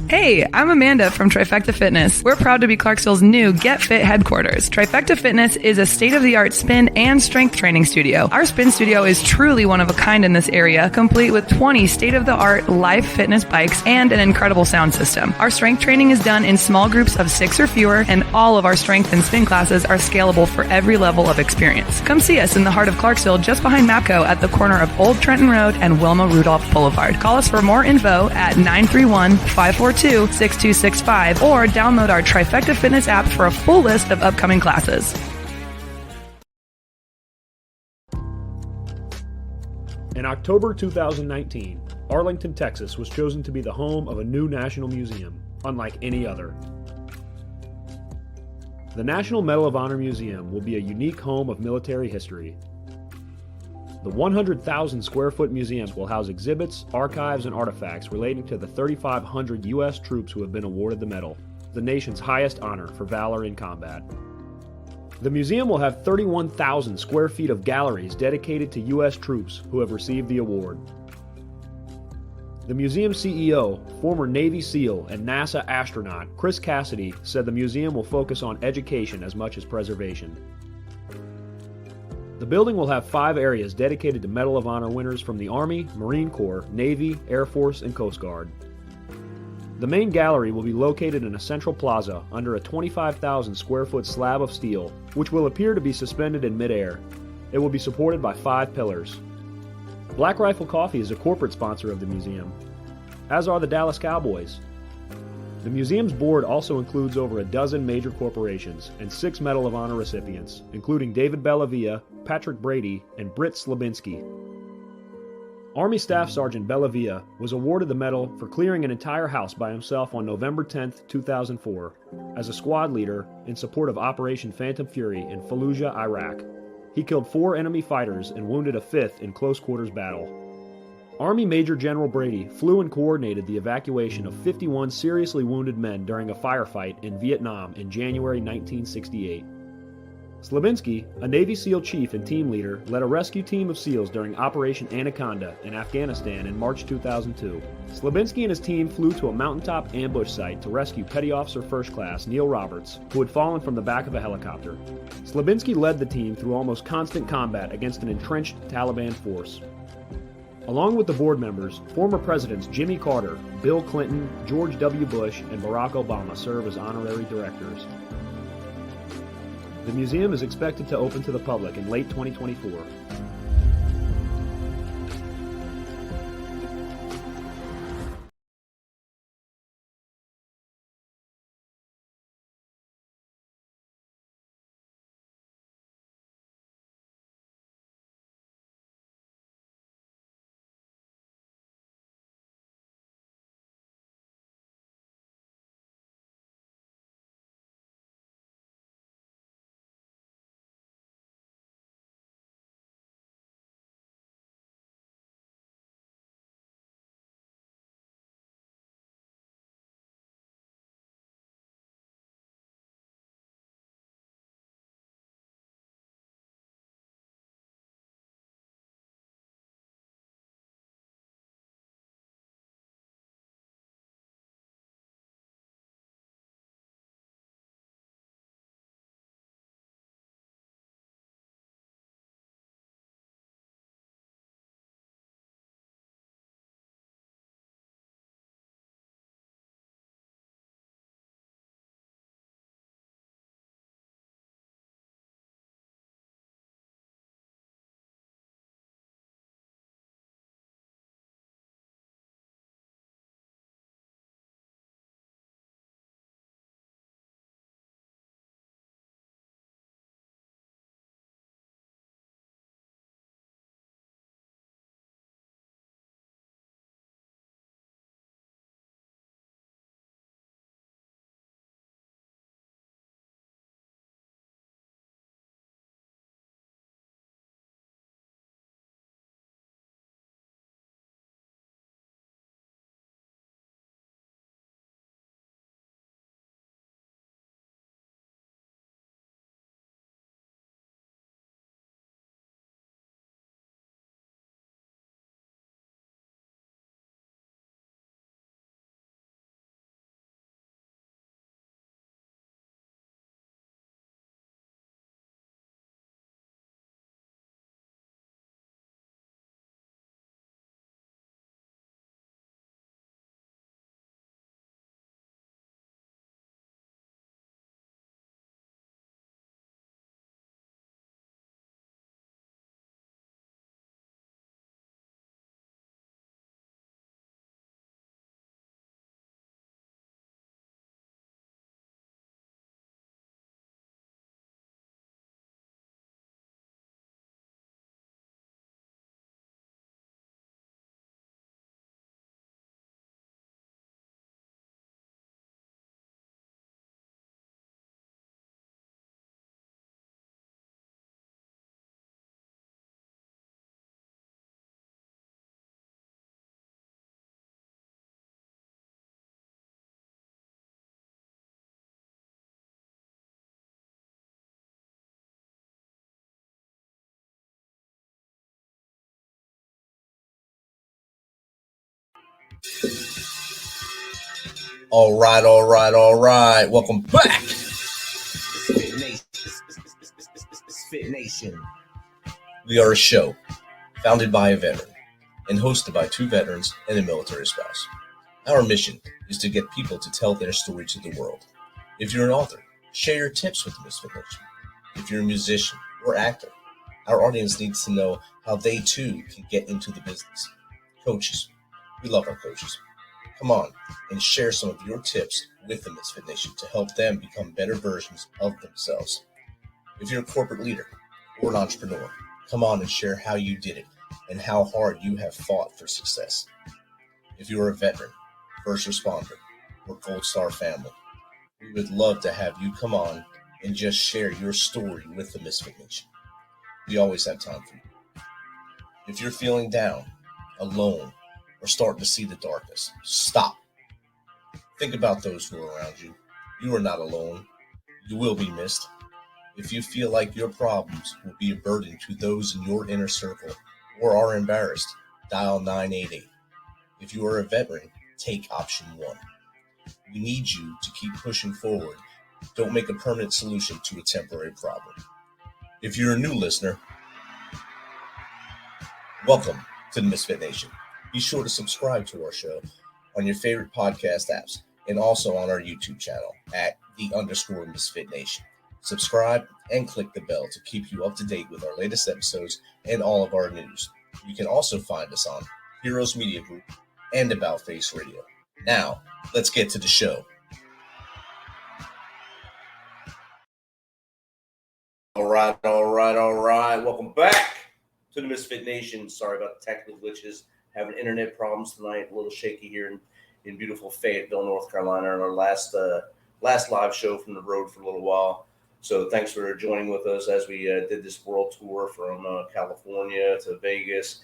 Hey, I'm Amanda from Trifecta Fitness. We're proud to be Clarksville's new Get Fit headquarters. Trifecta Fitness is a state-of-the-art spin and strength training studio. Our spin studio is truly one of a kind in this area, complete with 20 state-of-the-art live fitness bikes and an incredible sound system. Our strength training is done in small groups of 6 or fewer, and all of our strength and spin classes are scalable for every level of experience. Come see us in the heart of Clarksville, just behind MAPCO at the corner of Old Trenton Road and Wilma Rudolph Boulevard. Call us for more info at 931-542-6265 or download our Trifecta Fitness app for a full list of upcoming classes. In October 2019, Arlington, Texas was chosen to be the home of a new national museum, unlike any other. The National Medal of Honor Museum will be a unique home of military history. The 100,000 square foot museum will house exhibits, archives, and artifacts relating to the 3,500 U.S. troops who have been awarded the medal, the nation's highest honor for valor in combat. The museum will have 31,000 square feet of galleries dedicated to U.S. troops who have received the award. The museum CEO, former Navy SEAL and NASA astronaut Chris Cassidy, said the museum will focus on education as much as preservation. The building will have 5 areas dedicated to Medal of Honor winners from the Army, Marine Corps, Navy, Air Force, and Coast Guard. The main gallery will be located in a central plaza under a 25,000 square foot slab of steel, which will appear to be suspended in midair. It will be supported by 5 pillars. Black Rifle Coffee is a corporate sponsor of the museum, as are the Dallas Cowboys. The museum's board also includes over a dozen major corporations and 6 Medal of Honor recipients, including David Bellavia, Patrick Brady, and Britt Slabinski. Army Staff Sergeant Bellavia was awarded the medal for clearing an entire house by himself on November 10, 2004, as a squad leader in support of Operation Phantom Fury in Fallujah, Iraq. He killed 4 enemy fighters and wounded a 5th in close quarters battle. Army Major General Brady flew and coordinated the evacuation of 51 seriously wounded men during a firefight in Vietnam in January 1968. Slabinski, a Navy SEAL chief and team leader, led a rescue team of SEALs during Operation Anaconda in Afghanistan in March 2002. Slabinski and his team flew to a mountaintop ambush site to rescue Petty Officer First Class Neil Roberts, who had fallen from the back of a helicopter. Slabinski led the team through almost constant combat against an entrenched Taliban force. Along with the board members, former presidents Jimmy Carter, Bill Clinton, George W. Bush, and Barack Obama serve as honorary directors. The museum is expected to open to the public in late 2024. All right. Welcome back. MisFitNation. We are a show founded by a veteran and hosted by two veterans and a military spouse. Our mission is to get people to tell their story to the world. If you're an author, share your tips with the Misfit Nation. If you're a musician or actor, our audience needs to know how they too can get into the business. Coaches, we love our coaches. Come on and share some of your tips with the Misfit Nation to help them become better versions of themselves. If you're a corporate leader or an entrepreneur, come on and share how you did it and how hard you have fought for success. If you're a veteran, first responder, or Gold Star family, we would love to have you come on and just share your story with the Misfit Nation. We always have time for you. If you're feeling down, alone, or starting to see the darkness, stop. Think about those who are around you. You are not alone. You will be missed. If you feel like your problems will be a burden to those in your inner circle or are embarrassed, dial 988. If you are a veteran, take option 1. We need you to keep pushing forward. Don't make a permanent solution to a temporary problem. If you're a new listener, welcome to the Misfit Nation. Be sure to subscribe to our show on your favorite podcast apps and also on our YouTube channel at @_Misfit Nation. Subscribe and click the bell to keep you up to date with our latest episodes and all of our news. You can also find us on Heroes Media Group and About Face Radio. Now, let's get to the show. All right. Welcome back to the Misfit Nation. Sorry about the technical glitches. Having internet problems tonight. A little shaky here in beautiful Fayetteville, North Carolina, on our last live show from the road for a little while. So thanks for joining with us as we did this world tour from California to Vegas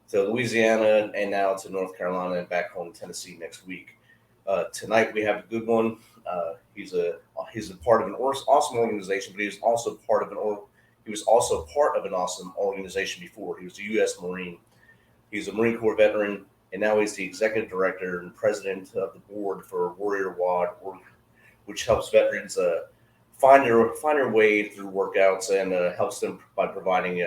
to Louisiana and now to North Carolina and back home to Tennessee next week. Tonight we have a good one. He's a part of an awesome organization, but he was also part of an awesome organization before. He was a U.S. Marine. He's a Marine Corps veteran, and now he's the executive director and president of the board for WarriorWOD, which helps veterans find their way through workouts and helps them by providing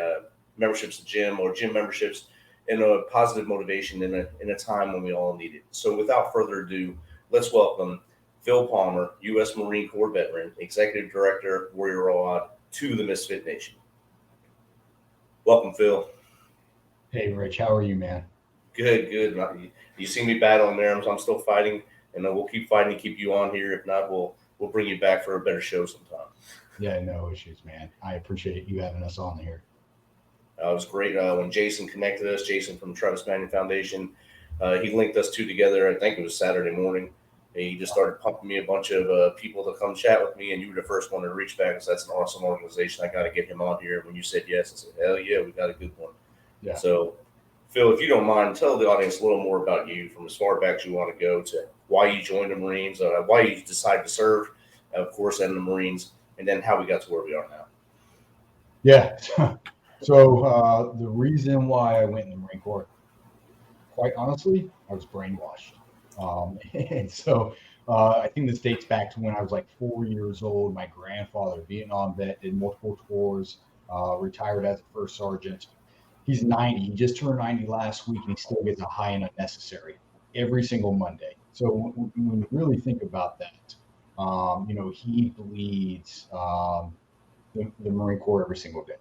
memberships to gym or gym memberships and a positive motivation in a time when we all need it. So without further ado, let's welcome Phil Palmer, U.S. Marine Corps veteran, executive director, WarriorWOD, to the Misfit Nation. Welcome, Phil. Hey, Rich, how are you, man? Good. You see me battling there. I'm still fighting, and we'll keep fighting to keep you on here. If not, we'll bring you back for a better show sometime. Yeah, no issues, man. I appreciate you having us on here. It was great when Jason connected us. Jason from Travis Manning Foundation. He linked us two together. I think it was Saturday morning. He just started pumping me a bunch of people to come chat with me, and you were the first one to reach back because that's an awesome organization. I got to get him on here. When you said yes, I said, hell yeah, we got a good one. Yeah. So, Phil, if you don't mind, tell the audience a little more about you, from as far back as you want to go to why you joined the Marines, why you decided to serve, of course, in the Marines, and then how we got to where we are now. Yeah. So the reason why I went in the Marine Corps, quite honestly, I was brainwashed. And so I think this dates back to when I was like 4 years old. My grandfather, Vietnam vet, did multiple tours, retired as a first sergeant. He's 90. He just turned 90 last week, and he still gets a high and unnecessary every single Monday. So when you really think about that, he bleeds the Marine Corps every single day.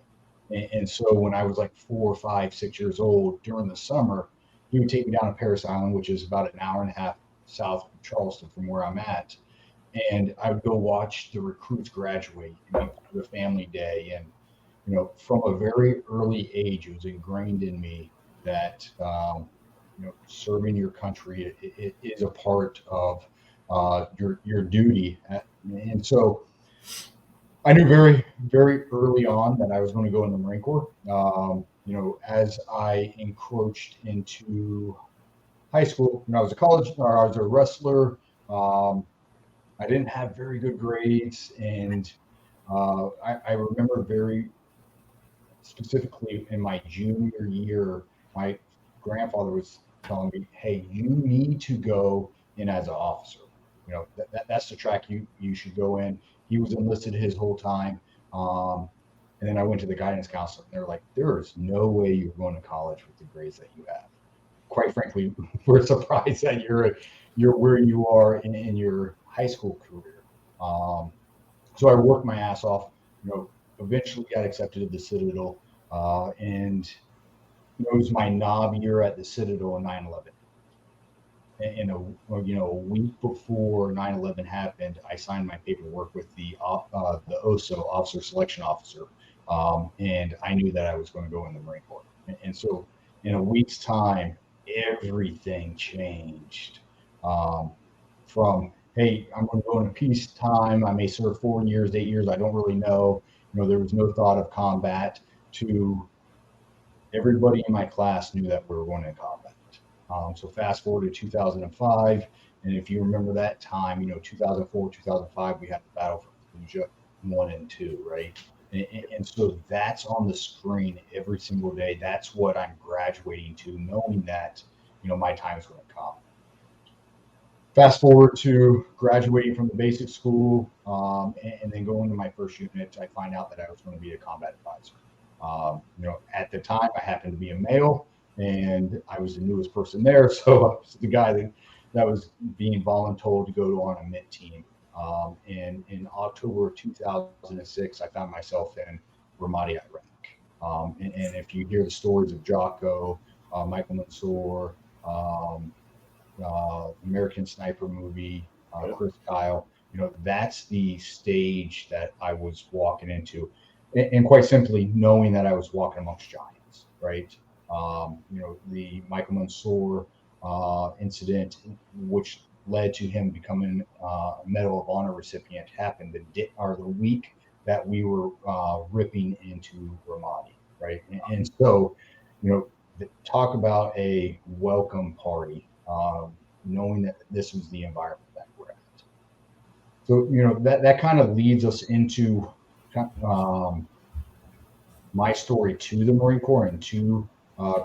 And so when I was like 4, 5, 6 years old during the summer, he would take me down to Parris Island, which is about an hour and a half south of Charleston from where I'm at. And I would go watch the recruits graduate and do a family day. And, from a very early age, it was ingrained in me that, serving your country it is a part of your duty. And so I knew very, very early on that I was going to go in the Marine Corps. As I encroached into high school, I was a I was a wrestler. I didn't have very good grades, and I remember very specifically in my junior year, my grandfather was telling me, hey, you need to go in as an officer. That's the track you should go in. He was enlisted his whole time. And then I went to the guidance counselor, and they're like, there is no way you're going to college with the grades that you have. Quite frankly, we're surprised that you're where you are in your high school career. So I worked my ass off, eventually got accepted to the Citadel. And it was my knob year at the Citadel in 9/11. And a week before 9/11 happened, I signed my paperwork with the OSO, Officer Selection Officer, and I knew that I was going to go in the Marine Corps. And so, in a week's time, everything changed. From hey, I'm going to go into peacetime. I may serve 4 years, 8 years. I don't really know. There was no thought of combat. To everybody in my class knew that we were going to combat. So fast forward to 2005, and if you remember that time, 2004, 2005, we had the battle for Fallujah 1 and 2, right? And so that's on the screen every single day. That's what I'm graduating to, knowing that, my time is going to come. Fast forward to graduating from the basic school, and then going to my first unit, I find out that I was going to be a combat advisor. At the time, I happened to be a male, and I was the newest person there, so I was the guy that was being voluntold to go on a MIT team. And in October of 2006, I found myself in Ramadi, Iraq. And if you hear the stories of Jocko, Michael Mansour, American Sniper movie, Chris Kyle, that's the stage that I was walking into. And quite simply, knowing that I was walking amongst giants, right? The Michael Mansour incident, which led to him becoming a Medal of Honor recipient, happened the week that we were ripping into Ramadi, right? And so, talk about a welcome party, knowing that this was the environment that we're at. So, that kind of leads us into my story to the Marine Corps and to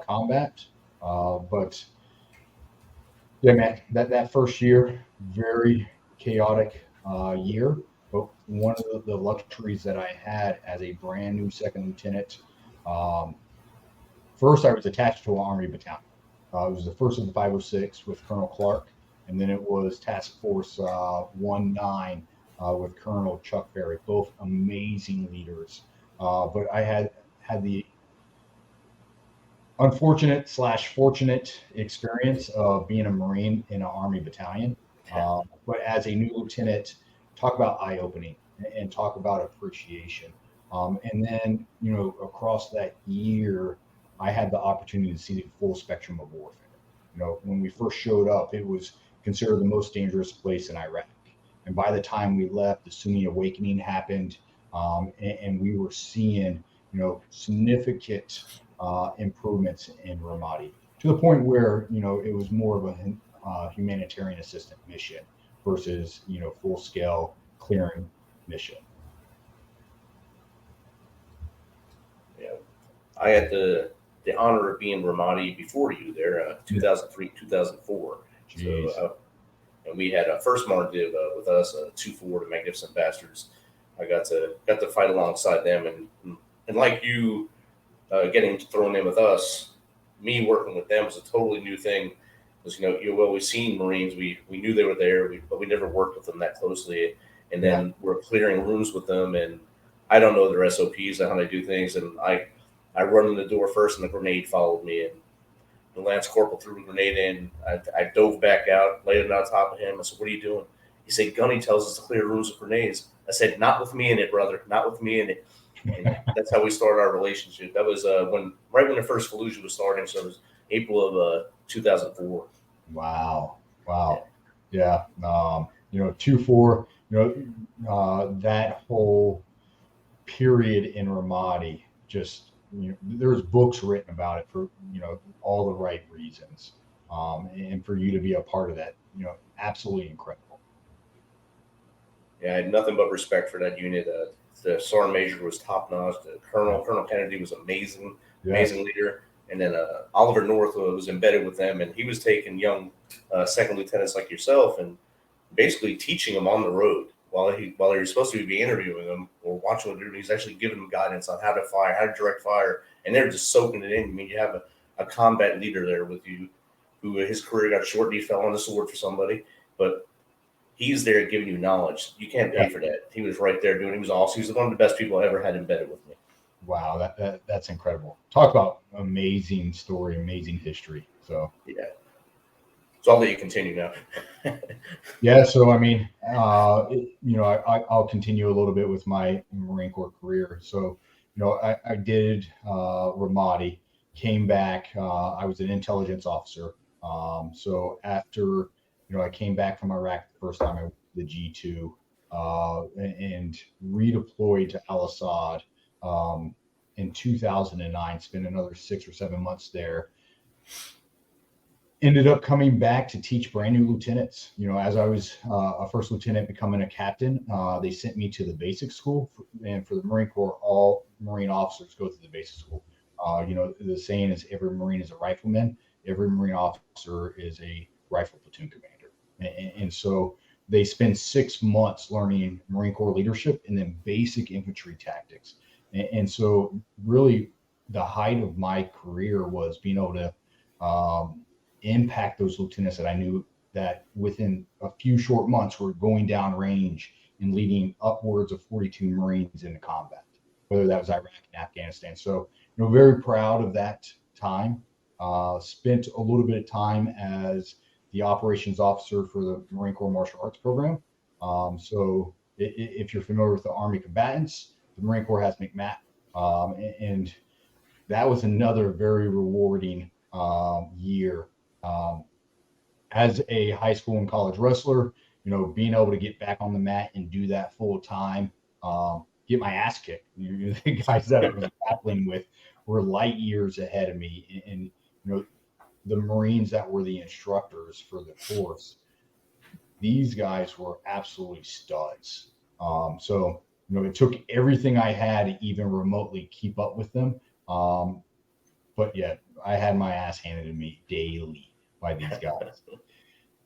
combat. But yeah, man, that first year, very chaotic year. But one of the luxuries that I had as a brand new second lieutenant, first I was attached to an Army battalion. It was the first of the 506 with Colonel Clark, and then it was Task Force 19 with Colonel Chuck Berry, both amazing leaders. But I had the unfortunate / fortunate experience of being a Marine in an Army battalion. But as a new lieutenant, talk about eye-opening and talk about appreciation. And then, across that year, I had the opportunity to see the full spectrum of warfare. When we first showed up, it was considered the most dangerous place in Iraq. And by the time we left, the Sunni awakening happened, and we were seeing, significant improvements in Ramadi, to the point where, it was more of a humanitarian assistant mission versus, full-scale clearing mission. Yeah, I had the honor of being Ramadi before you there, 2003, 2004. Jeez. So, and we had a first Mardiv with us, 2-4, the Magnificent Bastards. I got to fight alongside them, and like you, getting thrown in with us, me working with them was a totally new thing. Because you've always seen Marines, we knew they were there, but we never worked with them that closely. And then we're clearing rooms with them, and I don't know their SOPs and how they do things. And I run in the door first, and the grenade followed me, and the Lance Corporal threw a grenade in. I dove back out, laid it on top of him. I said, "What are you doing?" He said, "Gunny tells us to clear rooms with grenades." I said, "Not with me in it, brother. Not with me in it." And that's how we started our relationship. That was right when the first Fallujah was starting. So it was April of 2004. Wow. Yeah. 2-4, that whole period in Ramadi, just, there's books written about it for, all the right reasons. And for you to be a part of that, absolutely incredible. Yeah, I had nothing but respect for that unit. The Sergeant Major was top notch. The Colonel Kennedy was amazing leader. And then Oliver North was embedded with them, and he was taking young second lieutenants like yourself and basically teaching them on the road while he was supposed to be interviewing them or watching what they're doing. He's actually giving them guidance on how to fire, how to direct fire, and they're just soaking it in. I mean, you have a combat leader there with you who his career got short and he fell on the sword for somebody, but he's there giving you knowledge. You can't pay for that. He was right there doing. He was awesome. He was one of the best people I ever had embedded with me. Wow, that's incredible. Talk about amazing story, amazing history. So yeah. So I'll let you continue now. Yeah. So I mean, I'll continue a little bit with my Marine Corps career. So I did Ramadi, came back. I was an intelligence officer. So after I came back from Iraq the first time, I went to the G2 and redeployed to Al Assad in 2009. Spent another 6 or 7 months there. Ended up coming back to teach brand new lieutenants. As I was a first lieutenant becoming a captain, they sent me to the basic school. And for the Marine Corps, all Marine officers go through the basic school. The saying is every Marine is a rifleman. Every Marine officer is a rifle platoon commander. And so they spend 6 months learning Marine Corps leadership and then basic infantry tactics. And so really the height of my career was being able to impact those lieutenants that I knew that within a few short months were going down range and leading upwards of 42 Marines into combat, whether that was Iraq and Afghanistan. So, very proud of that time. Spent a little bit of time as the operations officer for the Marine Corps Martial Arts Program. So if you're familiar with the Army combatants, the Marine Corps has MCMAT. And that was another very rewarding year. As a high school and college wrestler, being able to get back on the mat and do that full time, get my ass kicked. The guys that I was grappling with were light years ahead of me. And the Marines that were the instructors for the course, these guys were absolutely studs. So it took everything I had to even remotely keep up with them. But yet I had my ass handed to me daily by these guys.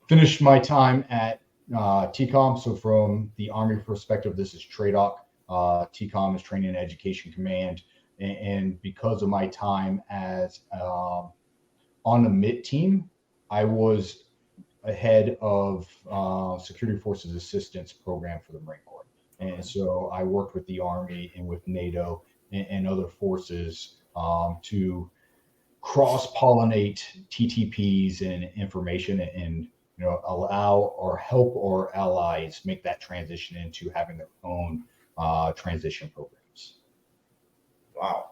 Finished my time at TCOM. So from the Army perspective, this is TRADOC. TCOM is Training and Education Command. And because of my time as on the MIT team, I was ahead of Security Forces Assistance Program for the Marine Corps. And so I worked with the Army and with NATO and other forces to cross-pollinate TTPs and information and allow or help our allies make that transition into having their own transition programs. Wow.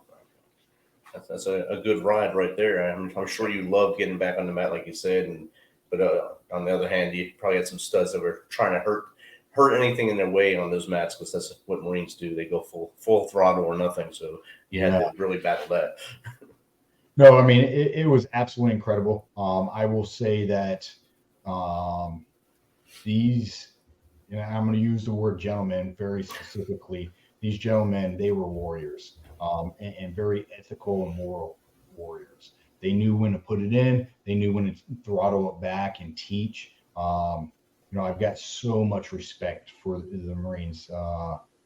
That's a good ride right there. I'm sure you love getting back on the mat, like you said, but on the other hand, you probably had some studs that were trying to hurt anything in their way on those mats, because that's what Marines do. They go full throttle or nothing. So you had to really battle that. No, I mean, it was absolutely incredible. I will say that these, I'm going to use the word gentlemen very specifically. These gentlemen, they were warriors and very ethical and moral warriors. They knew when to put it in. They knew when to throttle it back and teach. I've got so much respect for the Marines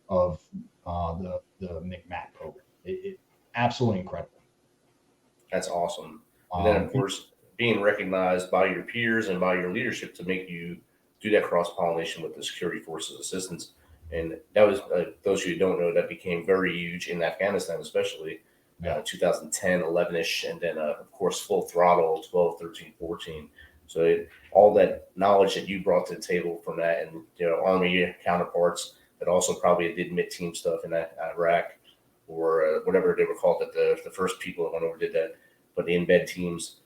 of the MCMAT program. It absolutely incredible. That's awesome. And then, of course, being recognized by your peers and by your leadership to make you do that cross-pollination with the Security Forces Assistance. And that was, those of you who don't know, that became very huge in Afghanistan, especially 2010, 11-ish, and then, of course, full throttle, 12, 13, 14. So all that knowledge that you brought to the table from that, and Army counterparts that also probably did mid-team stuff in Iraq or whatever they were called, that the first people that went over did that, but the embed teams,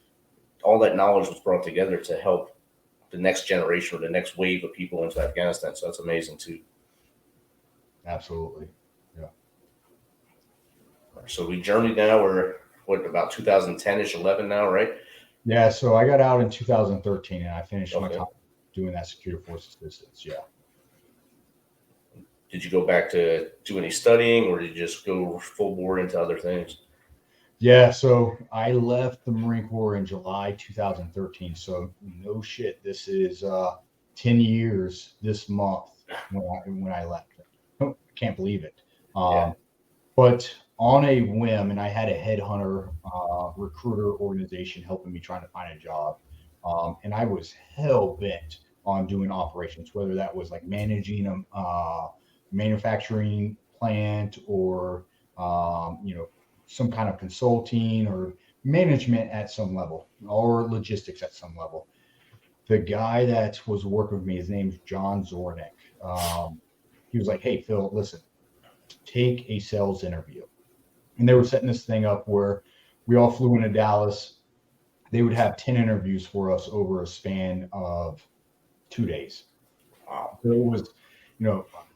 all that knowledge was brought together to help the next generation or the next wave of people into Afghanistan. So that's amazing too. Absolutely. Yeah. So we journeyed now. We're about 2010-ish, 11 now, right? Yeah. So I got out in 2013 and I finished my time doing that Security Forces Assistance. Yeah. Did you go back to do any studying, or did you just go full bore into other things? Yeah, so I left the Marine Corps in July 2013. So no shit, this is 10 years this month when I left. I can't believe it. Yeah. But on a whim, and I had a headhunter recruiter organization helping me trying to find a job. And I was hell bent on doing operations, whether that was like managing a manufacturing plant or, some kind of consulting or management at some level or logistics at some level. The guy that was working with me, his name's John Zornick. He was like, "Hey, Phil, listen, take a sales interview." And they were setting this thing up where we all flew into Dallas. They would have 10 interviews for us over a span of 2 days. Wow. So it was,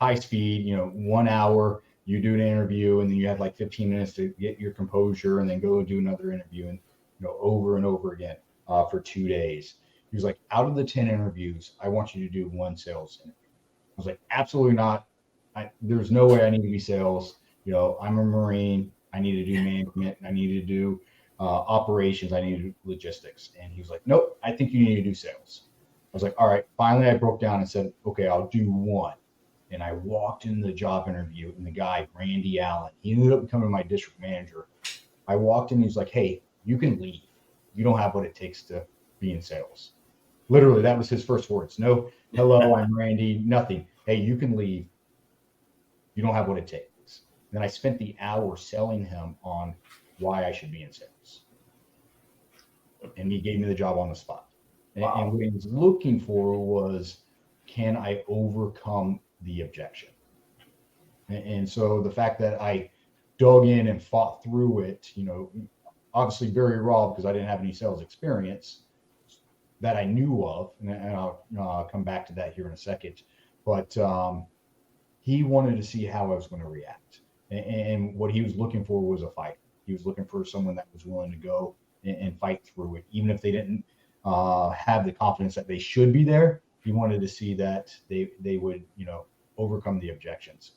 high speed, 1 hour, you do an interview and then you had like 15 minutes to get your composure and then go do another interview and, over and over again for 2 days. He was like, out of the 10 interviews, I want you to do one sales interview. I was like, absolutely not. There's no way I need to be sales. I'm a Marine. I need to do management. I need to do operations. I need to do logistics. And he was like, nope, I think you need to do sales. I was like, all right. Finally, I broke down and said, okay, I'll do one. And I walked into the job interview and the guy, Randy Allen, he ended up becoming my district manager. I walked in, he was like, hey, you can leave. You don't have what it takes to be in sales. Literally, that was his first words. No, hello, I'm Randy, nothing. Hey, you can leave. You don't have what it takes. And then I spent the hour selling him on why I should be in sales. And he gave me the job on the spot. Wow. And what he was looking for was, can I overcome the objection? And so the fact that I dug in and fought through it, obviously very raw because I didn't have any sales experience that I knew of, and I'll come back to that here in a second. But he wanted to see how I was going to react. And what he was looking for was a fighter. He was looking for someone that was willing to go and fight through it, even if they didn't have the confidence that they should be there. He wanted to see that they would, overcome the objections.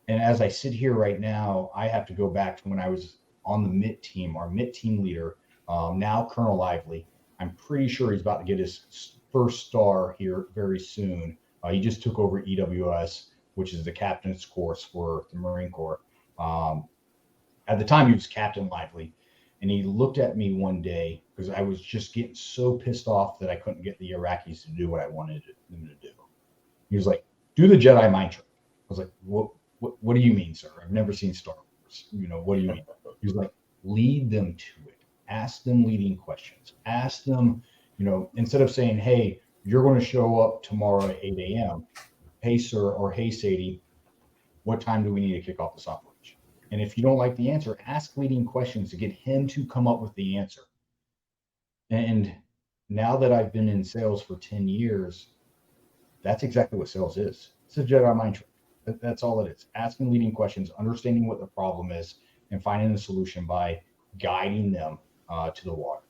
And as I sit here right now, I have to go back to when I was on the MIT team, our MIT team leader, now Colonel Lively. I'm pretty sure he's about to get his first star here very soon. He just took over EWS, which is the captain's course for the Marine Corps. At the time, he was Captain Lively. And he looked at me one day because I was just getting so pissed off that I couldn't get the Iraqis to do what I wanted them to do. He was like, do the Jedi mind trick. I was like, what do you mean, sir? I've never seen Star Wars. What do you mean? He was like, lead them to it. Ask them leading questions. Ask them, instead of saying, hey, you're going to show up tomorrow at 8 a.m. Hey, sir, or hey, Sadie, what time do we need to kick off this operation? And if you don't like the answer, ask leading questions to get him to come up with the answer. And now that I've been in sales for 10 years, that's exactly what sales is. It's a Jedi mind trick. That's all it is. Asking leading questions, understanding what the problem is, and finding a solution by guiding them to the water.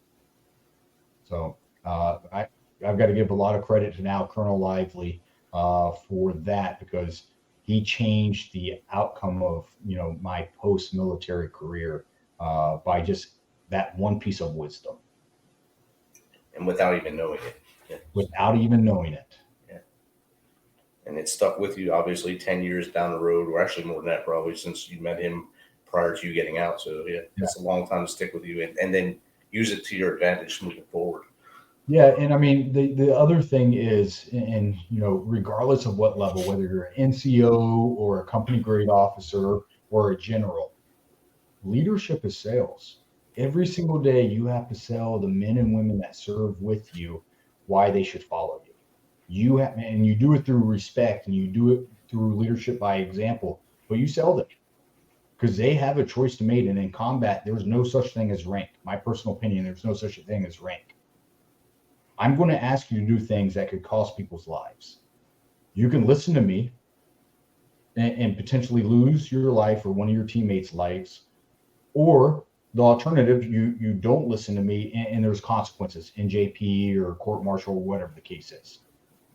So I've got to give a lot of credit to now Colonel Lively for that, because he changed the outcome of my post-military career by just that one piece of wisdom. And without even knowing it. Yeah. Without even knowing it. Yeah. And it stuck with you, obviously, 10 years down the road, or actually more than that, probably, since you met him prior to you getting out. So, yeah, it's a long time to stick with you and then use it to your advantage moving forward. Yeah, and I mean, the other thing is, and regardless of what level, whether you're an NCO or a company grade officer or a general, leadership is sales. Every single day you have to sell the men and women that serve with you why they should follow you. And you do it through respect, and you do it through leadership by example, but you sell them because they have a choice to make. And in combat, there's no such thing as rank. My personal opinion, there's no such a thing as rank. I'm going to ask you to do things that could cost people's lives. You can listen to me and potentially lose your life or one of your teammates' lives, or the alternative, you don't listen to me and there's consequences, NJP or court martial or whatever the case is.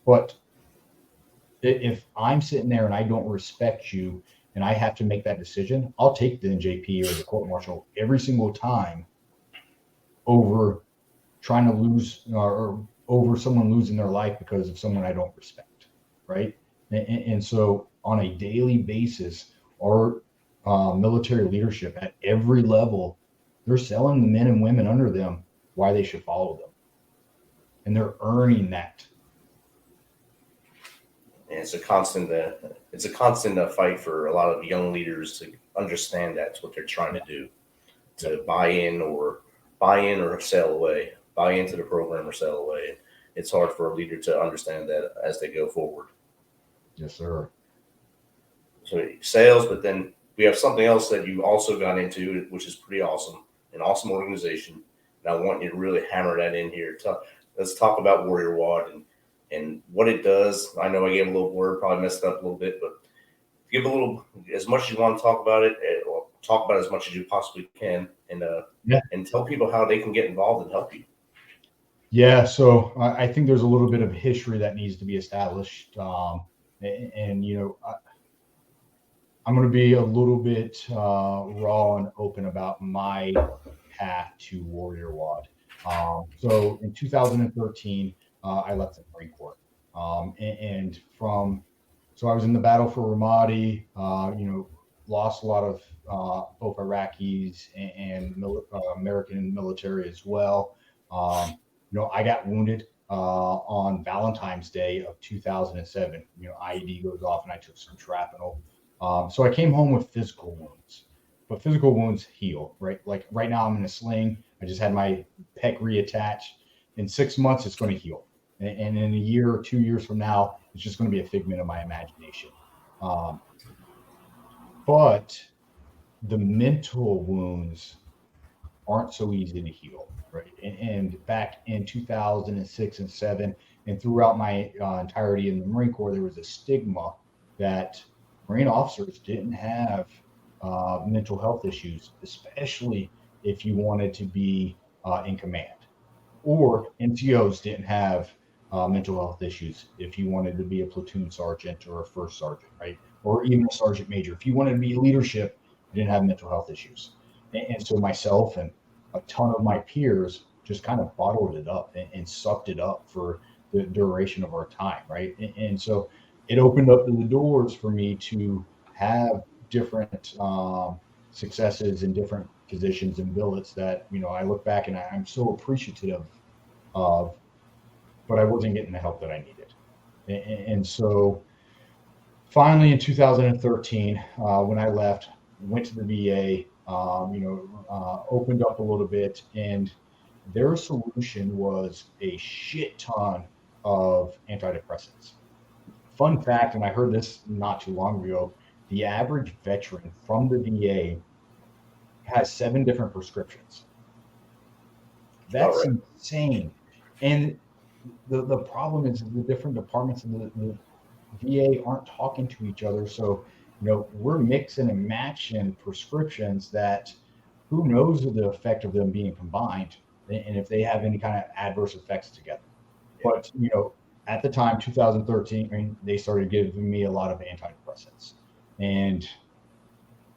But if I'm sitting there and I don't respect you and I have to make that decision, I'll take the NJP or the court martial every single time over trying to lose or over someone losing their life because of someone I don't respect, right? And so on a daily basis, our military leadership at every level, they're selling the men and women under them why they should follow them. And they're earning that. And it's a constant fight for a lot of young leaders to understand that's what they're trying to do, to buy in or sell away, buy into the program or sell away. It's hard for a leader to understand that as they go forward. Yes, sir. So sales, but then we have something else that you also got into, which is pretty awesome, an awesome organization. And I want you to really hammer that in here. Let's talk about WarriorWOD and what it does. I know I gave a little word, probably messed up a little bit, but give a little, as much as you want to talk about it, or talk about it as much as you possibly can, and tell people how they can get involved and help you. Yeah, so I think there's a little bit of history that needs to be established. And you know, I'm going to be a little bit raw and open about my path to WarriorWOD. So in 2013, I left the Marine Corps, so I was in the battle for Ramadi. Lost a lot of both Iraqis and American military as well. I got wounded on Valentine's Day of 2007. IED goes off and I took some shrapnel. So I came home with physical wounds, but physical wounds heal, right? Like right now I'm in a sling. I just had my pec reattached. In 6 months, it's going to heal. And in a year or 2 years from now, it's just going to be a figment of my imagination. But the mental wounds aren't so easy to heal, right? And back in 2006 and 7, and throughout my entirety in the Marine Corps, there was a stigma that Marine officers didn't have mental health issues, especially if you wanted to be in command. Or NCOs didn't have mental health issues if you wanted to be a platoon sergeant or a first sergeant, right? Or even a sergeant major. If you wanted to be leadership, you didn't have mental health issues. And so myself and a ton of my peers just kind of bottled it up and sucked it up for the duration of our time, right? And so it opened up the doors for me to have different successes in different positions and billets that, I look back and I'm so appreciative of, but I wasn't getting the help that I needed. And so finally in 2013, when I left, went to the VA, opened up a little bit, and their solution was a shit ton of antidepressants. Fun fact, and I heard this not too long ago, the average veteran from the VA has 7 different prescriptions. That's insane. And the problem is the different departments of the VA aren't talking to each other. So, we're mixing and matching prescriptions that who knows the effect of them being combined and if they have any kind of adverse effects together. But, at the time, 2013, they started giving me a lot of antidepressants. And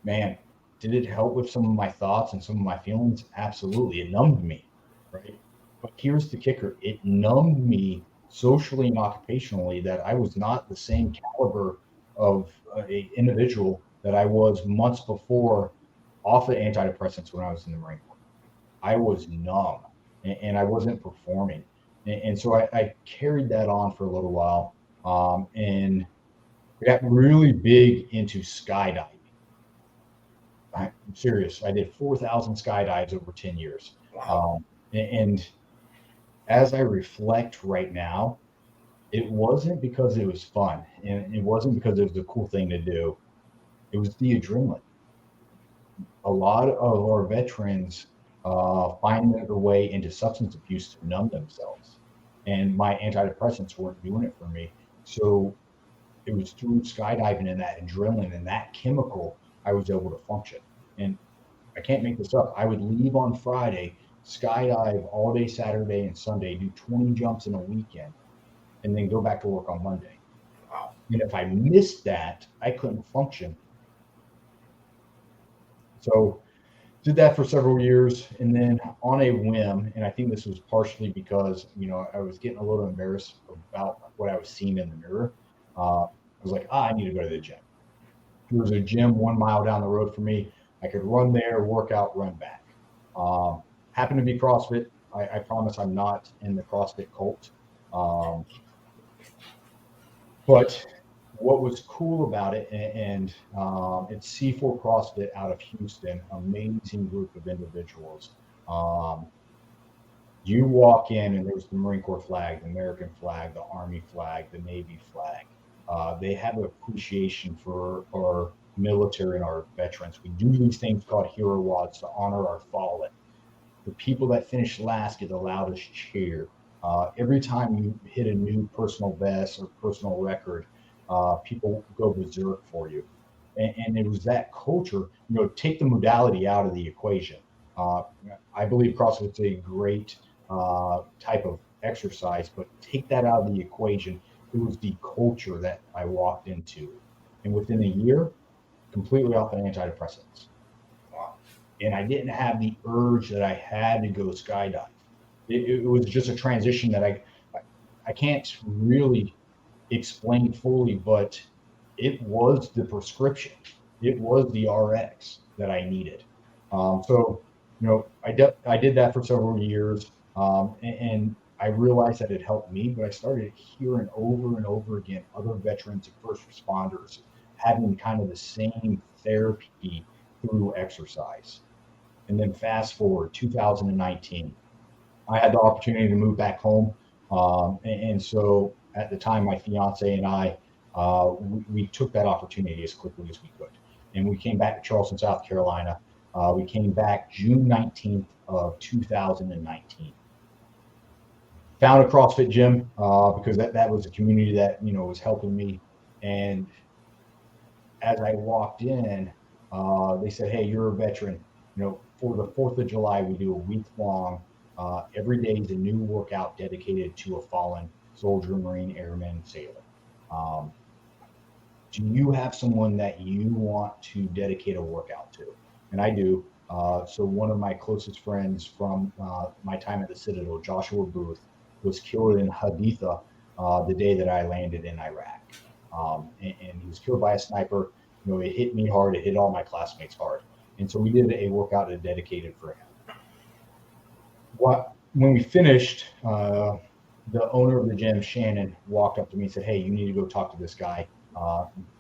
man, did it help with some of my thoughts and some of my feelings? Absolutely. It numbed me, right? But here's the kicker. It numbed me socially and occupationally that I was not the same caliber of an individual that I was months before off of antidepressants when I was in the Marine Corps. I was numb and I wasn't performing. And so I carried that on for a little while. And I got really big into skydiving. I'm serious. I did 4,000 skydives over 10 years. Wow. And as I reflect right now, it wasn't because it was fun and it wasn't because it was a cool thing to do. It was the adrenaline. A lot of our veterans find their way into substance abuse to numb themselves. And my antidepressants weren't doing it for me. So it was through skydiving and that adrenaline and that chemical I was able to function. And I can't make this up. I would leave on Friday, skydive all day Saturday and Sunday, do 20 jumps in a weekend, and then go back to work on Monday. Wow. And if I missed that, I couldn't function. So did that for several years, and then on a whim, and I think this was partially because, I was getting a little embarrassed about what I was seeing in the mirror. I was like, I need to go to the gym. There was a gym 1 mile down the road from me. I could run there, work out, run back. Happened to be CrossFit. I promise I'm not in the CrossFit cult. But what was cool about it, and it's C4 CrossFit out of Houston, amazing group of individuals. You walk in and there's the Marine Corps flag, the American flag, the Army flag, the Navy flag. They have an appreciation for our military and our veterans. We do these things called WarriorWODs to honor our fallen. The people that finish last get the loudest cheer. Every time you hit a new personal best or personal record, people go berserk for you. And it was that culture, take the modality out of the equation. I believe CrossFit's a great type of exercise, but take that out of the equation. It was the culture that I walked into. And within a year, completely off of antidepressants. And I didn't have the urge that I had to go skydive. It was just a transition that I can't really explain fully, but it was the prescription. It was the RX that I needed. So, I did that for several years, and I realized that it helped me, but I started hearing over and over again other veterans and first responders having kind of the same therapy through exercise. And then fast forward 2019, I had the opportunity to move back home. And so at the time, my fiance and I, we took that opportunity as quickly as we could. And we came back to Charleston, South Carolina. We came back June 19th of 2019. Found a CrossFit gym because that was a community that, was helping me. And as I walked in, they said, hey, you're a veteran. For the 4th of July, we do a week-long, every day is a new workout dedicated to a fallen soldier, Marine, airman, sailor. Do you have someone that you want to dedicate a workout to? And I do. So one of my closest friends from my time at the Citadel, Joshua Booth, was killed in Haditha the day that I landed in Iraq. And he was killed by a sniper. It hit me hard. It hit all my classmates hard. And so we did a workout dedicated for him. When we finished, the owner of the gym, Shannon, walked up to me and said, hey, you need to go talk to this guy,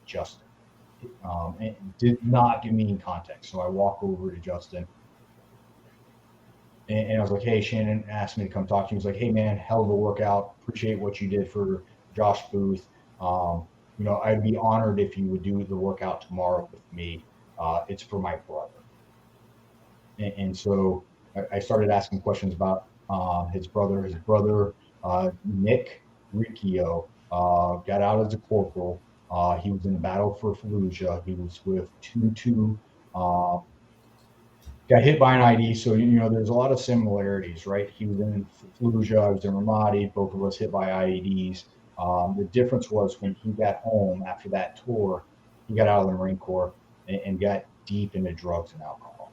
Justin. And did not give me any context. So I walk over to Justin. And I was like, hey, Shannon asked me to come talk to you. He was like, hey, man, hell of a workout. Appreciate what you did for Josh Booth. I'd be honored if you would do the workout tomorrow with me. It's for my brother. And so I started asking questions about his brother. His brother, Nick Riccio, got out as a corporal. He was in the battle for Fallujah. He was with 2-2. Got hit by an ID. So, there's a lot of similarities, right? He was in Fallujah. I was in Ramadi. Both of us hit by IEDs. The difference was when he got home after that tour, he got out of the Marine Corps and got deep into drugs and alcohol.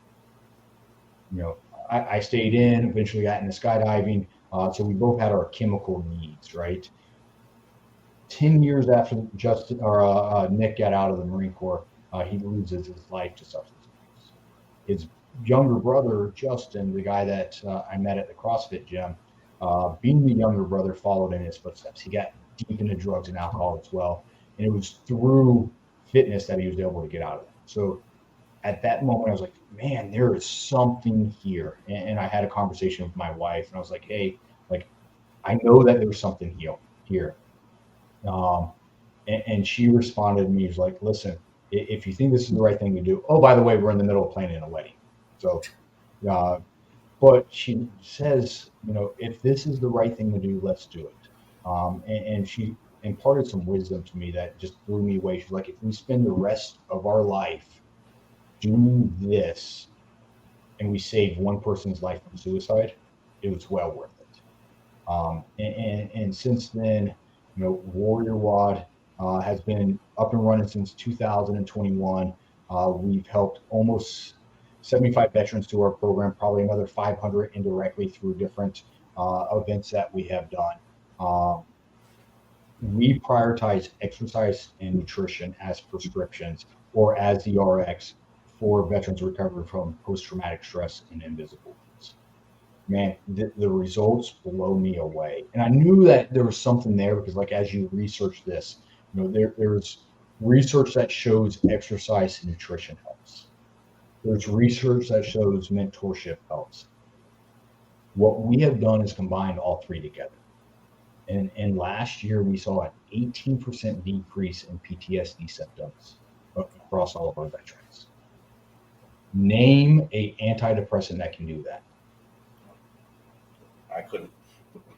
I stayed in, eventually got into skydiving. So we both had our chemical needs, right? 10 years after Justin or Nick got out of the Marine Corps, he loses his life to substance abuse. His younger brother, Justin, the guy that I met at the CrossFit gym, being the younger brother, followed in his footsteps. He got deep into drugs and alcohol as well. And it was through fitness that he was able to get out of it. So at that moment, I was like, man, there is something here. And I had a conversation with my wife, and I was like, hey, I know that there's something here. And she responded to me, she was like, listen, if you think this is the right thing to do, oh, by the way, we're in the middle of planning a wedding. So, but she says, if this is the right thing to do, let's do it. And she imparted some wisdom to me that just blew me away. She's like, if we spend the rest of our life doing this and we save one person's life from suicide, it was well worth it. And since then, WarriorWOD has been up and running since 2021. We've helped almost 75 veterans to our program, probably another 500 indirectly through different events that we have done. We prioritize exercise and nutrition as prescriptions or as the RX for veterans recovering from post-traumatic stress and invisible wounds. Man, the results blow me away. And I knew that there was something there because, like, as you research this, you know, there's research that shows exercise and nutrition helps. There's research that shows mentorship helps. What we have done is combined all three together. And last year, we saw an 18% decrease in PTSD symptoms across all of our veterans. Name a antidepressant that can do that. I couldn't.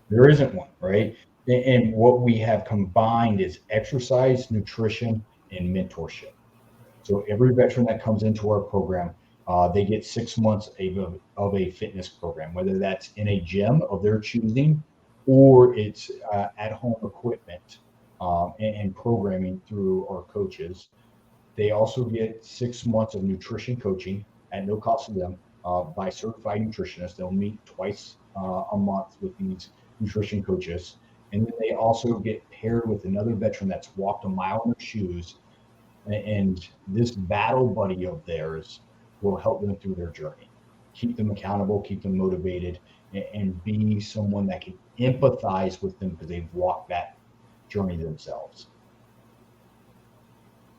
There isn't one, right? And what we have combined is exercise, nutrition, and mentorship. So every veteran that comes into our program, they get 6 months of a fitness program, whether that's in a gym of their choosing or it's at-home equipment and programming through our coaches. They also get 6 months of nutrition coaching at no cost to them by certified nutritionists. They'll meet twice a month with these nutrition coaches. And then they also get paired with another veteran that's walked a mile in their shoes. And this battle buddy of theirs will help them through their journey, keep them accountable, keep them motivated, and be someone that can empathize with them because they've walked that journey themselves.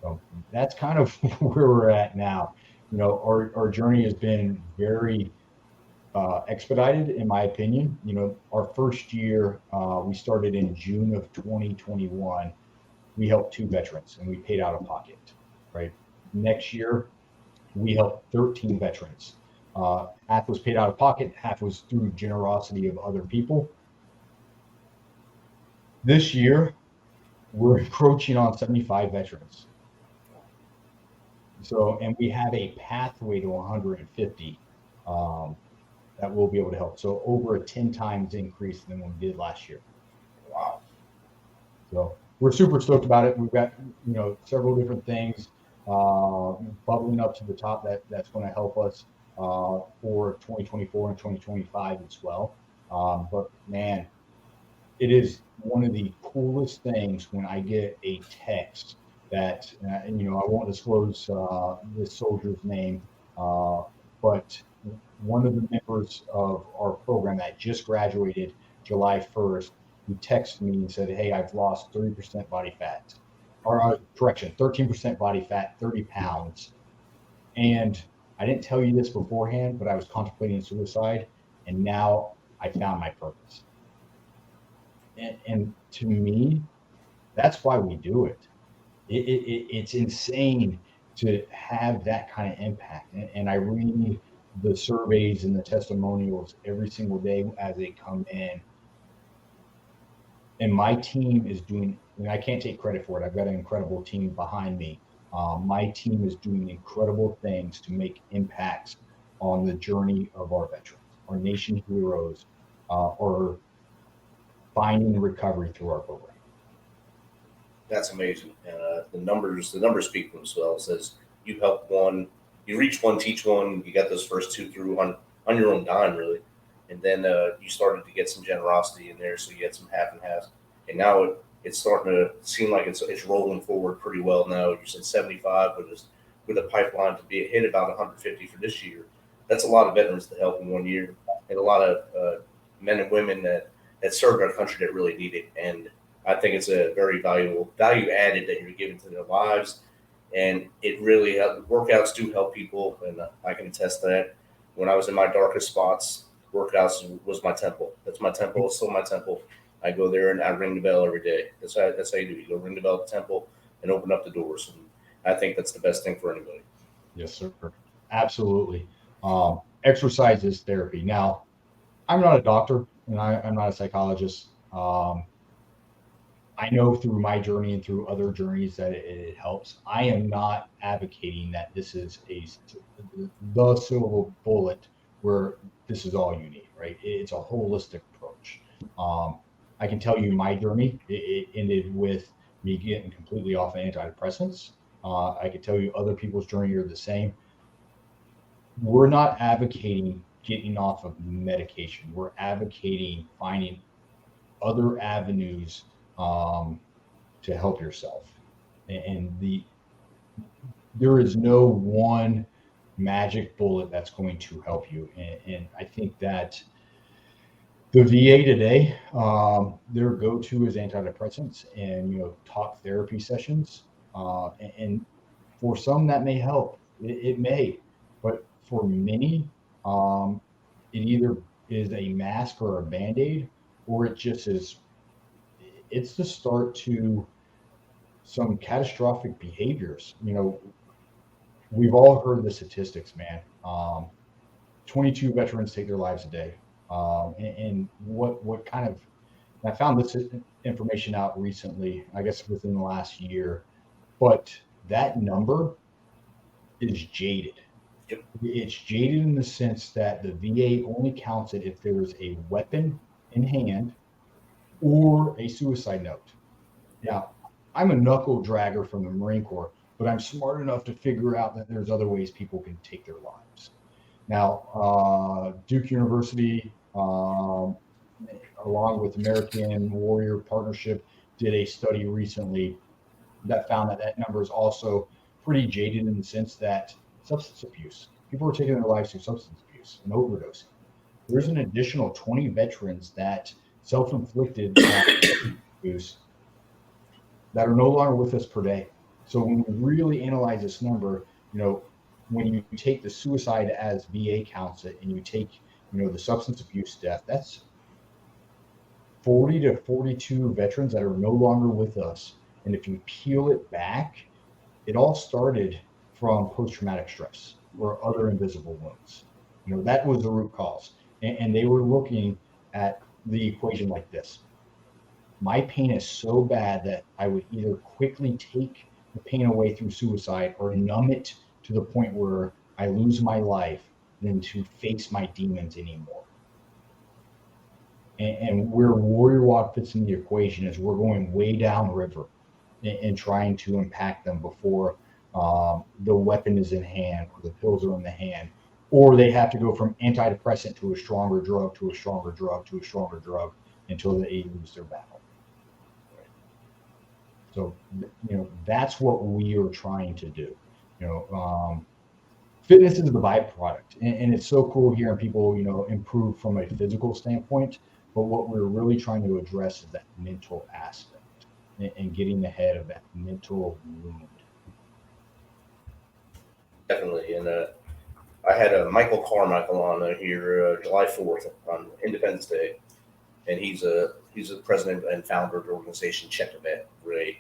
So that's kind of where we're at now. You know, our journey has been very expedited, in my opinion. You know, our first year, we started in June of 2021. We helped 2 veterans and we paid out of pocket, right? Next year, we helped 13 veterans. Half was paid out of pocket, half was through generosity of other people. This year, we're approaching on 75 veterans. So, and we have a pathway to 150 that we'll be able to help. So over a 10 times increase than what we did last year. Wow. So we're super stoked about it. We've got, you know, several different things bubbling up to the top that's going to help us for 2024 and 2025 as well. But man, it is one of the coolest things when I get a text that, and you know, I won't disclose this soldier's name, but one of the members of our program that just graduated July 1st, he texted me and said, "Hey, I've lost 30% body fat," or correction, 13% body fat, 30 pounds. And I didn't tell you this beforehand, but I was contemplating suicide, and now I found my purpose. And to me, that's why we do it. It's insane to have that kind of impact. And I read the surveys and the testimonials every single day as they come in. And my team is doing, and I can't take credit for it. I've got an incredible team behind me. My team is doing incredible things to make impacts on the journey of our veterans, our nation heroes, or finding recovery through our program. That's amazing. And the numbers speak for themselves. As you help one, you reach one, teach one, you got those first 2 through on your own dime, really. And then you started to get some generosity in there, so you had some half and halves. And now it's starting to seem like it's rolling forward pretty well now. You said 75, but with a pipeline to be hit about 150 for this year. That's a lot of veterans to help in 1 year, and a lot of men and women that served our country that really need it. And I think it's a very valuable value added that you're giving to their lives. And it really workouts do help people, and I can attest to that. When I was in my darkest spots, workouts was my temple. That's my temple. It's still my temple. I go there and I ring the bell every day. That's how you do it. You go ring the bell at the temple and open up the doors. And I think that's the best thing for anybody. Yes, sir. Absolutely. Exercise is therapy. Now, I'm not a doctor and I'm not a psychologist. I know through my journey and through other journeys that it helps. I am not advocating that this is the silver bullet where this is all you need, right? It's a holistic approach. I can tell you my journey, it ended with me getting completely off of antidepressants. I could tell you other people's journey are the same. we're not advocating getting off of medication. We're advocating finding other avenues to help yourself. And there is no one magic bullet that's going to help you. And I think that the VA today, their go-to is antidepressants and talk therapy sessions. And for some that may help. It may, but for many, it either is a mask or a band-aid, or it just is. It's the start to some catastrophic behaviors. We've all heard the statistics, man. 22 veterans take their lives a day. And what kind of, I found this information out recently, I guess within the last year, but that number is jaded. Yep. It's jaded in the sense that the VA only counts it if there's a weapon in hand or a suicide note. Now, I'm a knuckle dragger from the Marine Corps, but I'm smart enough to figure out that there's other ways people can take their lives. Now, Duke University, along with American Warrior Partnership, did a study recently that found that number is also pretty jaded in the sense that substance abuse. People are taking their lives through substance abuse and overdosing. There's an additional 20 veterans that self-inflicted abuse that are no longer with us per day. So when we really analyze this number, when you take the suicide as VA counts it, and you take, the substance abuse death, that's 40 to 42 veterans that are no longer with us. And if you peel it back, it all started from post-traumatic stress or other invisible wounds. That was the root cause. And they were looking at the equation like this. My pain is so bad that I would either quickly take the pain away through suicide or numb it to the point where I lose my life than to face my demons anymore. And where WarriorWOD fits in the equation is we're going way downriver and trying to impact them before the weapon is in hand or the pills are in the hand, or they have to go from antidepressant to a stronger drug to a stronger drug to a stronger drug until they lose their battle. So, that's what we are trying to do. Fitness is the byproduct, and it's so cool hearing people, improve from a physical standpoint. But what we're really trying to address is that mental aspect and getting ahead of that mental wound. Definitely. And I had Michael Carmichael on here July 4th on Independence Day. And he's the president and founder of the organization Check a Vet, where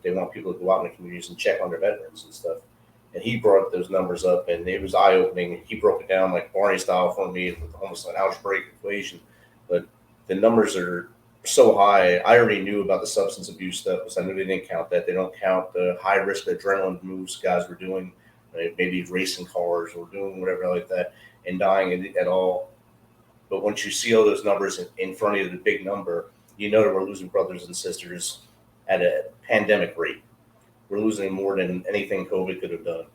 they want people to go out in the communities and check on their veterans and stuff. And he brought those numbers up, and it was eye-opening. He broke it down like Barney style for me, with almost an algebraic equation. But the numbers are so high. I already knew about the substance abuse stuff, because I knew they didn't count that. They don't count the high-risk adrenaline moves guys were doing, maybe racing cars or doing whatever like that, and dying at all. But once you see all those numbers in front of you, the big number, that we're losing brothers and sisters at a pandemic rate. We're losing more than anything COVID could have done.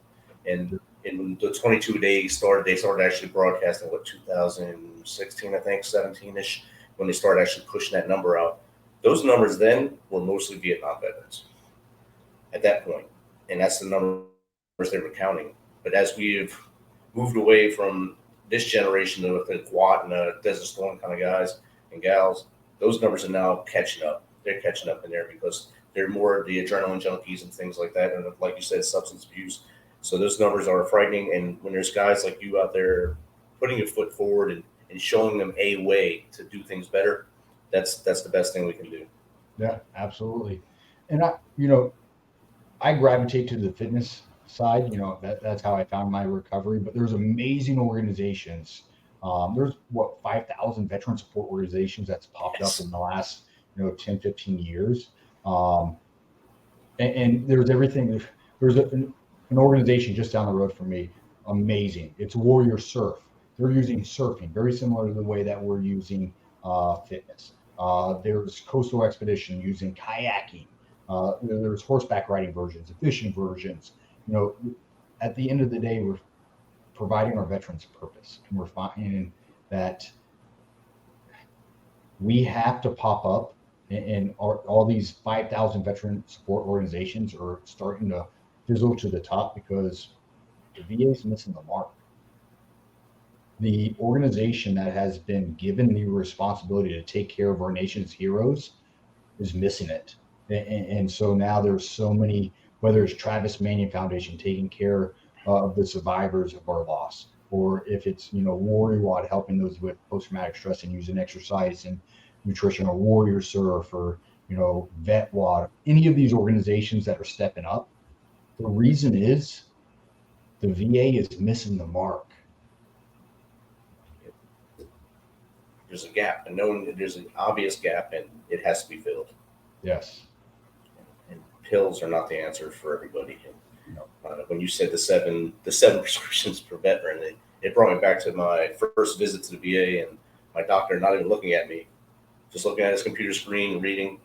And in the 22 days they started actually broadcasting, 2016, I think, 17-ish, when they started actually pushing that number out. Those numbers then were mostly Vietnam veterans at that point. And that's the numbers they were counting. But as we've moved away from this generation, the quad and the Desert Storm kind of guys and gals, those numbers are now catching up. They're catching up in there because they're more of the adrenaline junkies and things like that. And like you said, substance abuse. So those numbers are frightening. And when there's guys like you out there putting your foot forward and showing them a way to do things better, that's the best thing we can do. Yeah, absolutely. And I gravitate to the fitness side. That's how I found my recovery. But there's amazing organizations. There's 5,000 veteran support organizations that's popped up in the last 10, 15 years. And there's everything. There's an organization just down the road from me. Amazing. It's Warrior Surf. They're using surfing, very similar to the way that we're using fitness. There's Coastal Expedition using kayaking. There's horseback riding versions, fishing versions. At the end of the day, providing our veterans purpose. And we're finding that we have to pop up, and all these 5,000 veteran support organizations are starting to fizzle to the top because the VA is missing the mark. The organization that has been given the responsibility to take care of our nation's heroes is missing it. And so now there's so many, whether it's Travis Manion Foundation taking care of the survivors of our loss, or if it's, WarriorWOD helping those with post-traumatic stress and using exercise and nutrition, or Warrior Surf, or, VetWOD, any of these organizations that are stepping up. The reason is the VA is missing the mark. There's a gap, and knowing that there's an obvious gap, and it has to be filled. Yes. And pills are not the answer for everybody. No. When you said the seven prescriptions per veteran, it brought me back to my first visit to the VA, and my doctor not even looking at me, just looking at his computer screen, reading,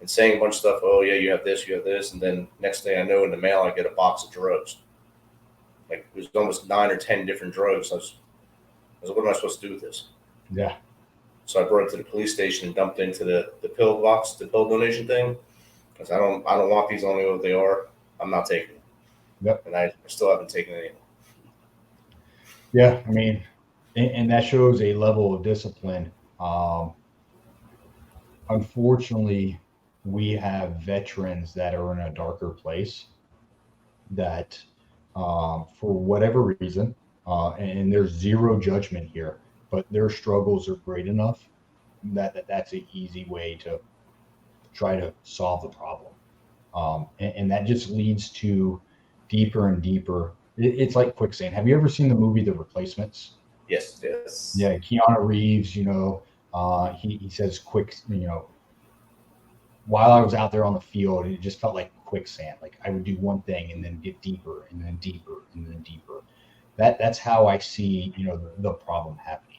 and saying a bunch of stuff. Oh yeah, you have this, and then next thing I know, in the mail I get a box of drugs. Like, it was almost 9 or 10 different drugs. I was like, what am I supposed to do with this? Yeah. So I brought it to the police station and dumped into the pill box, the pill donation thing. Because I don't want these. I don't know what they are. I'm not taking them. Yep. And I still haven't taken any. Yeah, I mean, and that shows a level of discipline. Unfortunately, we have veterans that are in a darker place that, for whatever reason, and there's zero judgment here, but their struggles are great enough that's an easy way to try to solve the problem. And that just leads to deeper and deeper. It's like quicksand. Have you ever seen the movie The Replacements? Yes. Yeah, Keanu Reeves, he says while I was out there on the field, it just felt like quicksand. Like I would do one thing and then get deeper and then deeper and then deeper. That's how I see, the problem happening.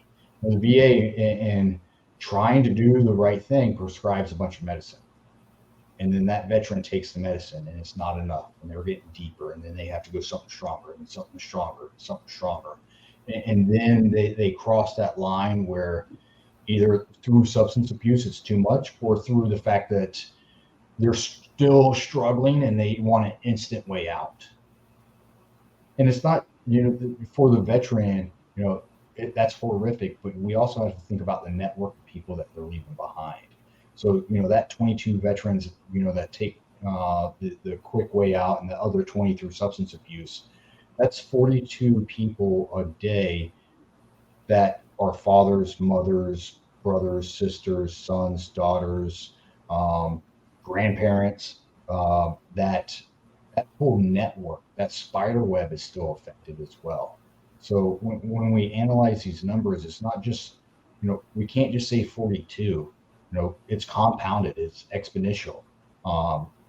The VA, and trying to do the right thing, prescribes a bunch of medicine. And then that veteran takes the medicine and it's not enough. And they're getting deeper, and then they have to go something stronger and something stronger and something stronger. And then they cross that line where either through substance abuse, it's too much, or through the fact that they're still struggling and they want an instant way out. And it's not, for the veteran, that's horrific, but we also have to think about the network of people that they're leaving behind. So, that 22 veterans, that take the quick way out, and the other 20 through substance abuse, that's 42 people a day that are fathers, mothers, brothers, sisters, sons, daughters, grandparents, that whole network, that spider web is still affected as well. So when we analyze these numbers, it's not just, we can't just say 42. It's compounded, it's exponential.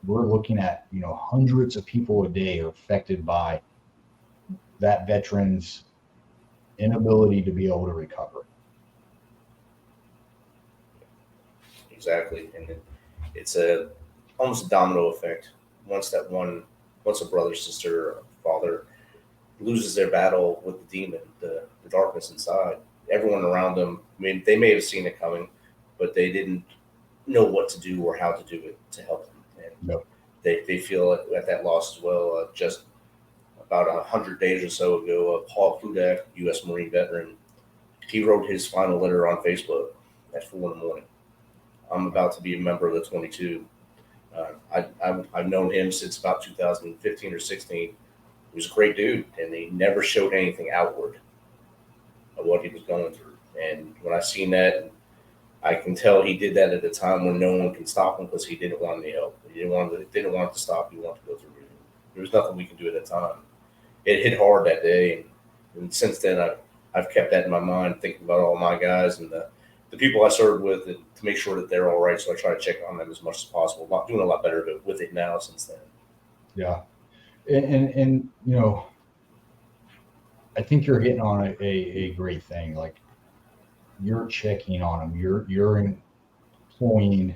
We're looking at, hundreds of people a day are affected by that veteran's inability to be able to recover. Exactly. And it's almost a domino effect. Once a brother, sister, or father loses their battle with the demon, the darkness inside, everyone around them, they may have seen it coming, but they didn't know what to do or how to do it to help them. And Yep. they feel at that loss as well. Just about 100 days or so ago, Paul Kludak, U.S. Marine veteran, he wrote his final letter on Facebook at 4 a.m. I'm about to be a member of the 22. I've known him since about 2015 or 16. He was a great dude, and he never showed anything outward of what he was going through. And when I seen that, I can tell he did that at a time when no one can stop him, because he didn't want any help. He didn't want it to stop. He wanted to go through it. There was nothing we could do at that time. It hit hard that day, and since then I've kept that in my mind, thinking about all my guys and the people I served with, and to make sure that they're all right. So I try to check on them as much as possible. I'm doing a lot better with it now since then. Yeah, and I think you're hitting on a great thing. Like, you're checking on them. You're employing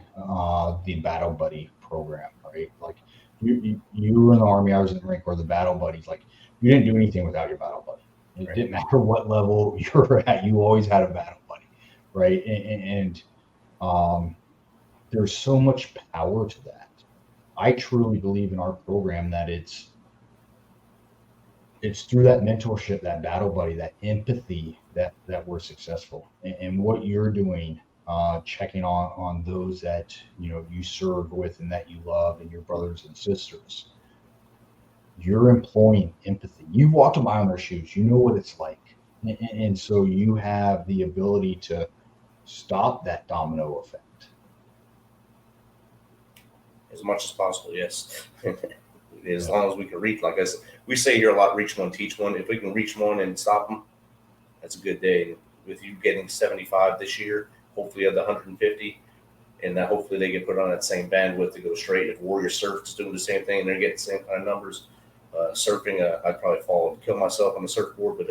the Battle Buddy program, right? Like, you were in the Army, I was in the Marine Corps. The Battle Buddies, like, you didn't do anything without your Battle Buddy. It didn't matter what level you're at, you always had a battle buddy, right? And there's so much power to that. I truly believe in our program that it's through that mentorship, that battle buddy, that empathy that we're successful. And what you're doing, checking on those that you serve with and that you love, and your brothers and sisters. You're employing empathy. You've walked a mile in their shoes. You know what it's like, and so you have the ability to stop that domino effect. As much as possible, yes. As long as we can reach, like we say here a lot, reach one, teach one. If we can reach one and stop them, that's a good day. With you getting 75 this year, hopefully you have the 150, and that hopefully they get put on that same bandwidth to go straight. If Warrior Surf is doing the same thing and they're getting the same kind of numbers, surfing, I'd probably fall and kill myself on the surfboard, but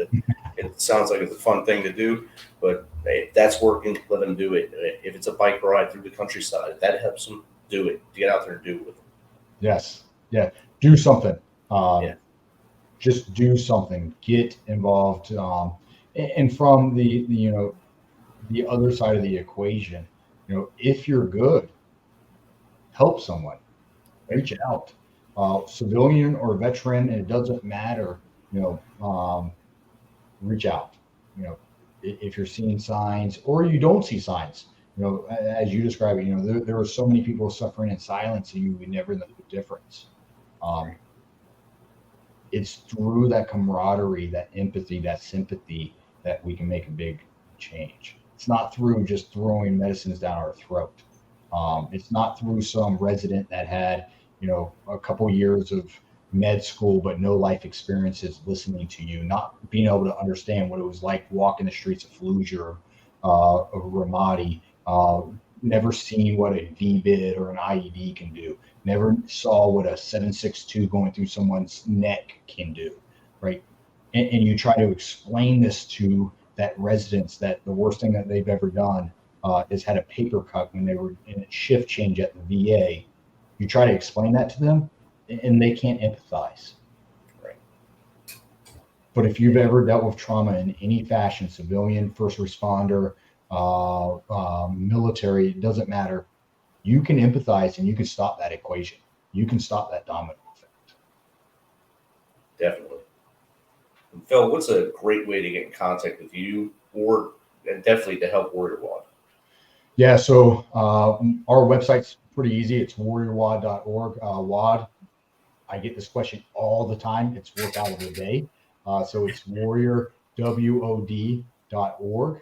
it sounds like it's a fun thing to do. But if that's working, let them do it. If it's a bike ride through the countryside, if that helps them, do it. Get out there and do it with them. Yes. Yeah. Do something. Just do something. Get involved. And from the other side of the equation, if you're good, help someone. Reach out. Civilian or veteran, and it doesn't matter. Reach out. If you're seeing signs or you don't see signs, as you describe it, there are so many people suffering in silence, and you would never know the difference. It's through that camaraderie, that empathy, that sympathy that we can make a big change. It's not through just throwing medicines down our throat. It's not through some resident that had, a couple years of med school, but no life experiences, listening to you, not being able to understand what it was like walking the streets of Fallujah or Ramadi, never seen what a V-bid or an IED can do, never saw what a 7.62 going through someone's neck can do, right? And you try to explain this to that residents that the worst thing that they've ever done is had a paper cut when they were in a shift change at the VA. You try to explain that to them, and they can't empathize. Right. But if you've ever dealt with trauma in any fashion, civilian, first responder, military, it doesn't matter. You can empathize, and you can stop that equation. You can stop that domino effect. Definitely. And Phil, what's a great way to get in contact with you, or definitely to help WarriorWOD? Yeah, so our website's pretty easy. It's WarriorWOD.org. WOD, I get this question all the time. It's workout of the day. So it's WarriorWOD.org.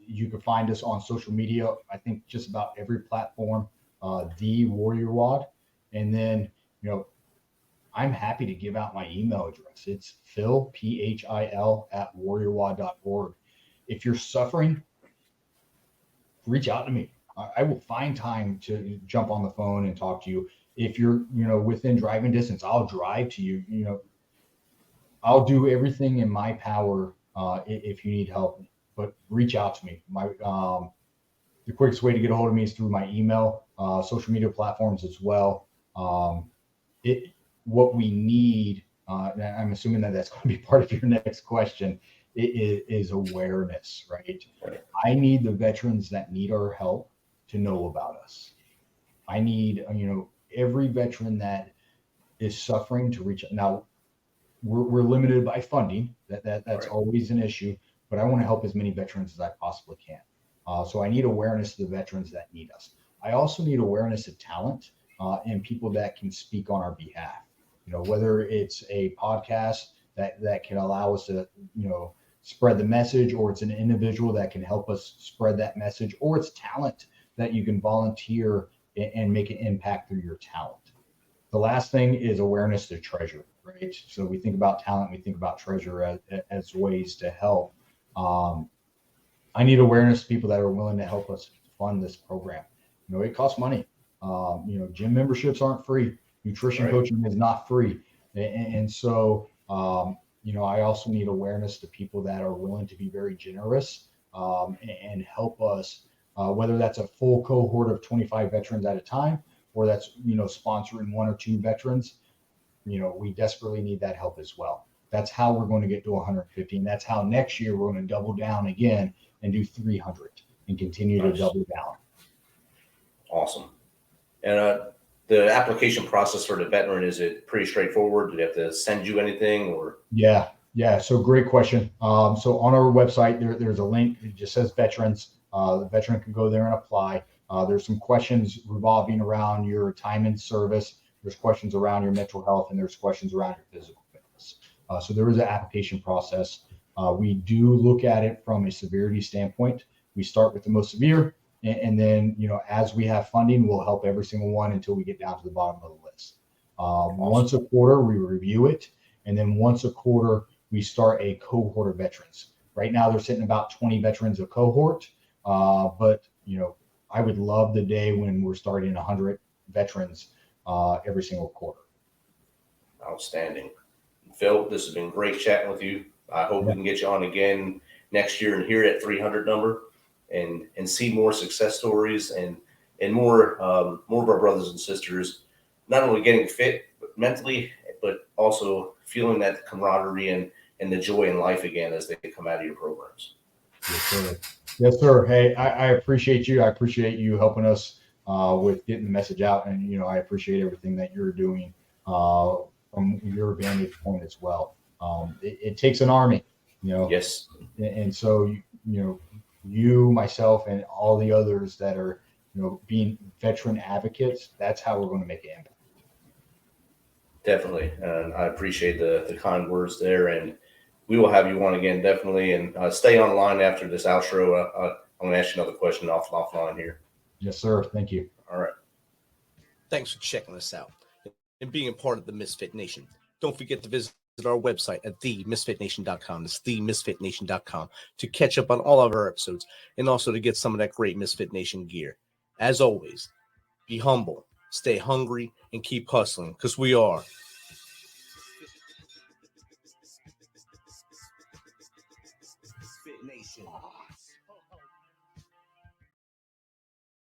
You can find us on social media, I think just about every platform, the WarriorWOD. And then, I'm happy to give out my email address. It's Phil, PHIL, @WarriorWOD.org. If you're suffering, reach out to me. I will find time to jump on the phone and talk to you. If you're, within driving distance, I'll drive to you. I'll do everything in my power if you need help. But reach out to me. The quickest way to get a hold of me is through my email, social media platforms as well. What we need, I'm assuming that's going to be part of your next question, is awareness, right? I need the veterans that need our help to know about us. I need, every veteran that is suffering to reach out. Now, we're limited by funding. That's right. Always an issue, but I want to help as many veterans as I possibly can. So I need awareness to the veterans that need us. I also need awareness of talent and people that can speak on our behalf. Whether it's a podcast that can allow us to, spread the message, or it's an individual that can help us spread that message, or it's talent that you can volunteer and make an impact through your talent. The last thing is awareness to treasure, right? So we think about talent, we think about treasure as ways to help. I need awareness of people that are willing to help us fund this program. It costs money. Gym memberships aren't free. Nutrition coaching is not free. And so, I also need awareness to people that are willing to be very generous and help us, whether that's a full cohort of 25 veterans at a time, or that's, sponsoring one or two veterans. We desperately need that help as well. That's how we're going to get to 150. And that's how next year we're going to double down again and do 300 and continue to double down. Awesome. And the application process for the veteran, is it pretty straightforward? Do they have to send you anything or? Yeah. So great question. So on our website, there's a link. It just says veterans. The veteran can go there and apply. There's some questions revolving around your time in service. There's questions around your mental health, and there's questions around your physical fitness. So there is an application process. We do look at it from a severity standpoint. We start with the most severe, and then, as we have funding, we'll help every single one until we get down to the bottom of the list. Once a quarter, we review it. And then once a quarter, we start a cohort of veterans. Right now, they're sitting about 20 veterans a cohort. But, I would love the day when we're starting 100 veterans every single quarter. Outstanding. Phil, this has been great chatting with you. I hope we can get you on again next year and hear that 300 number and see more success stories and more of our brothers and sisters, not only getting fit mentally, but also feeling that camaraderie and the joy in life again as they come out of your programs. Yes, sir. Hey, I appreciate you. I appreciate you helping us with getting the message out. And, I appreciate everything that you're doing from your vantage point as well. It takes an army, Yes. And so, you, myself, and all the others that are, being veteran advocates, that's how we're going to make it impact. Definitely. And I appreciate the kind words there. And we will have you on again, definitely. And stay online after this outro. I'm going to ask you another question offline here. Yes, sir. Thank you. All right. Thanks for checking us out and being a part of the Misfit Nation. Don't forget to visit our website at themisfitnation.com. It's themisfitnation.com to catch up on all of our episodes and also to get some of that great Misfit Nation gear. As always, be humble, stay hungry, and keep hustling because we are